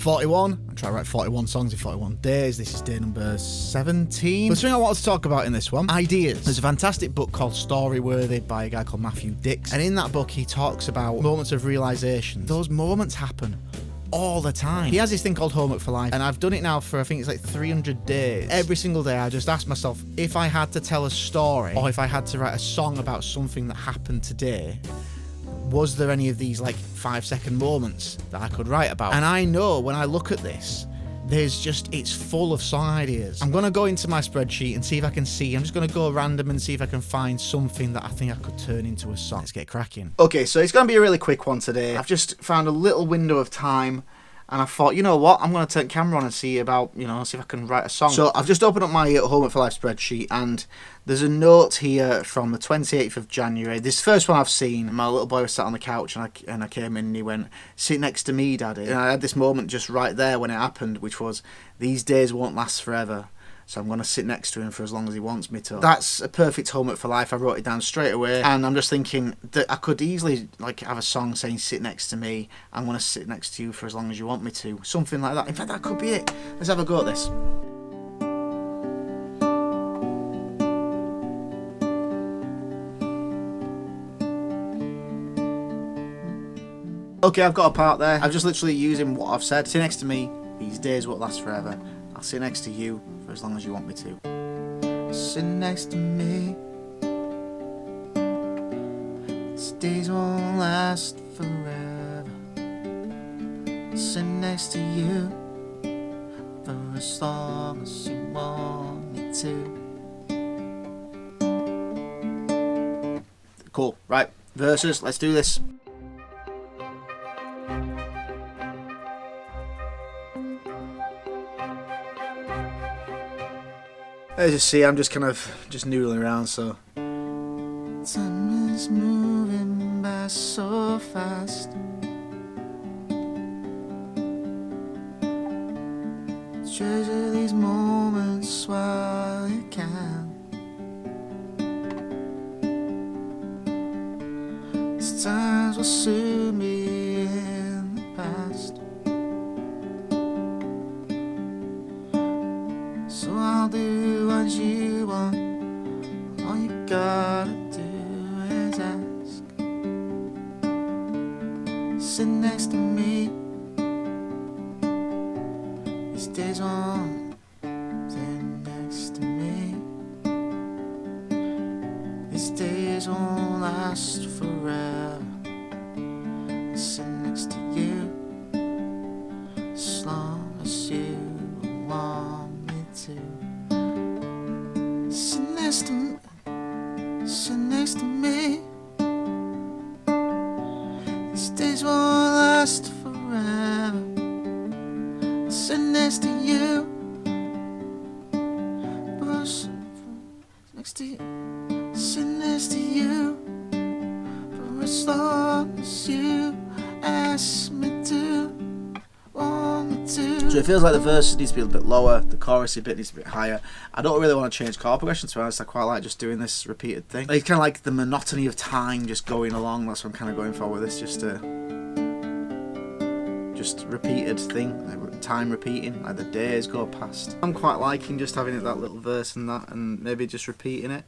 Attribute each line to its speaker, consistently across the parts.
Speaker 1: 41. I'm trying to write 41 songs in 41 days. This is day number 17. There's something I wanted to talk about in this one. Ideas. There's a fantastic book called Storyworthy by a guy called Matthew Dix. And in that book, he talks about moments of realization. Those moments happen all the time. He has this thing called Homework for Life, and I've done it now for, I think it's like 300 days. Every single day I just ask myself, if I had to tell a story, or if I had to write a song about something that happened today, was there any of these like 5-second moments that I could write about? And I know when I look at this, it's full of song ideas. I'm gonna go into my spreadsheet and see if I can see. I'm just gonna go random and see if I can find something that I think I could turn into a song. Let's get cracking. Okay, so it's gonna be a really quick one today. I've just found a little window of time, and I thought, you know what, I'm going to turn camera on and see if I can write a song. So I've just opened up my Homework for Life spreadsheet, and there's a note here from the 28th of January. This first one I've seen, my little boy was sat on the couch, and I came in and he went, "Sit next to me, Daddy." And I had this moment just right there when it happened, which was, these days won't last forever. So I'm going to sit next to him for as long as he wants me to. That's a perfect Homework for Life. I wrote it down straight away. And I'm just thinking that I could easily like have a song saying, "Sit next to me. I'm going to sit next to you for as long as you want me to." Something like that. In fact, that could be it. Let's have a go at this. Okay, I've got a part there. I'm just literally using what I've said. Sit next to me. These days won't last forever. I'll sit next to you for as long as you want me to. Sit next to me. These days won't last forever. Sit next to you for as long as you want me to. Cool, right, verses, let's do this. As you see, I'm just kind of noodling around, so. Time is moving by so fast. Treasure these moments while you can. These times will soon be in the past. So I'll do what you want. All you gotta do is ask. Sit next to me. These days won't. Sit next to me. These days won't last forever. Sit next to you as long as you want. Sit next to me. Sit next to me. These days won't last forever. Sit next to you. Next to you. Sit next to you for as long as you ask me to. So it feels like the verse needs to be a little bit lower, the chorus bit needs to be a bit higher. I don't really want to change chord progression, to be honest. I quite like just doing this repeated thing. It's kind of like the monotony of time just going along. That's what I'm kind of going for with this. Just repeated thing, like time repeating, like the days go past. I'm quite liking just having it that little verse and that, and maybe just repeating it.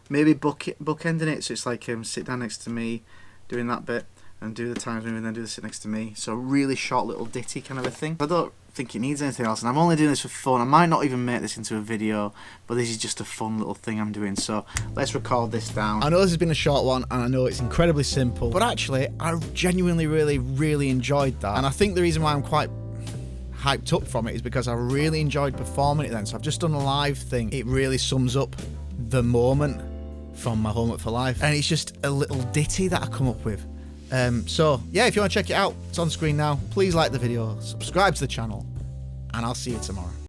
Speaker 1: Maybe bookending it, so it's like sit down next to me, doing that bit, and do the times moving, and then do the sit next to me. So really short little ditty kind of a thing. I don't think it needs anything else, and I'm only doing this for fun. I might not even make this into a video, but this is just a fun little thing I'm doing. So let's record this down. I know this has been a short one, and I know it's incredibly simple, but actually I genuinely really enjoyed that. And I think the reason why I'm quite hyped up from it is because I really enjoyed performing it then. So I've just done a live thing. It really sums up the moment from my Homework for Life, and it's just a little ditty that I come up with. So yeah, if you want to check it out, it's on screen now. Please like the video, subscribe to the channel, and I'll see you tomorrow.